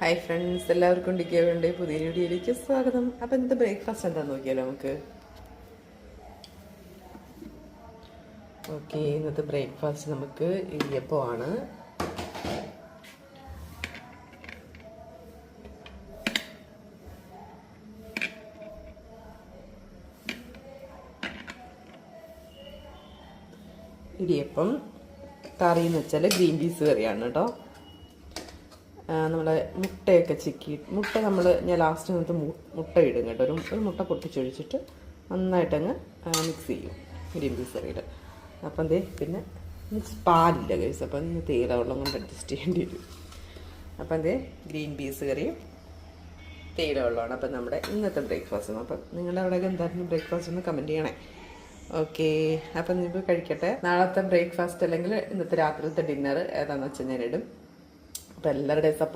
Hi friends, എല്ലാവർക്കും ഡിക്കേവൻ്റെ പുതിയ വീഡിയോയിലേക്ക് സ്വാഗതം. അപ്പം ഇന്നത്തെ ബ്രേക്ക്ഫാസ്റ്റ് എന്താണെന്ന് നോക്കിയാലോ നമുക്ക്. ഓക്കെ, ഇന്നത്തെ ബ്രേക്ക്ഫാസ്റ്റ് നമുക്ക് ഇടിയപ്പമാണ്. ഇടിയപ്പം കറി എന്ന് വെച്ചാൽ ഗ്രീൻ പീസ് കറിയാണ് കേട്ടോ. നമ്മളെ മുട്ടയൊക്കെ ചിക്കി ഞാൻ ലാസ്റ്റ് വന്നിട്ട് മുട്ട ഇടും കേട്ടോ. ഒരു മുട്ട പൊട്ടിച്ചൊഴിച്ചിട്ട് നന്നായിട്ടങ്ങ് മിക്സ് ചെയ്യും ഗ്രീൻ പീസ് കറിയിൽ. അപ്പം എന്തേ പിന്നെ പാലില്ല കഴിച്ച്, അപ്പം ഇന്ന് തേയില വെള്ളം കൊണ്ട് അഡ്ജസ്റ്റ് ചെയ്യേണ്ടി വരും. അപ്പം എന്തേ ഗ്രീൻ പീസ് കറിയും തേയില വെള്ളമാണ് അപ്പം നമ്മുടെ ഇന്നത്തെ ബ്രേക്ക്ഫാസ്റ്റ്. അപ്പം നിങ്ങളുടെ അവിടെയൊക്കെ എന്തായിരുന്നു ബ്രേക്ക്ഫാസ്റ്റ് ഒന്ന് കമൻറ്റ് ചെയ്യണേ. ഓക്കെ, അപ്പം നിങ്ങൾ കഴിക്കട്ടെ. നാളത്തെ ബ്രേക്ക്ഫാസ്റ്റ് അല്ലെങ്കിൽ ഇന്നത്തെ രാത്രിയിലത്തെ ഡിന്നർ ഏതാണെന്ന് വെച്ചാൽ ഞാനിടും. അപ്പം എല്ലാവരുടെയും സപ്പോർട്ട്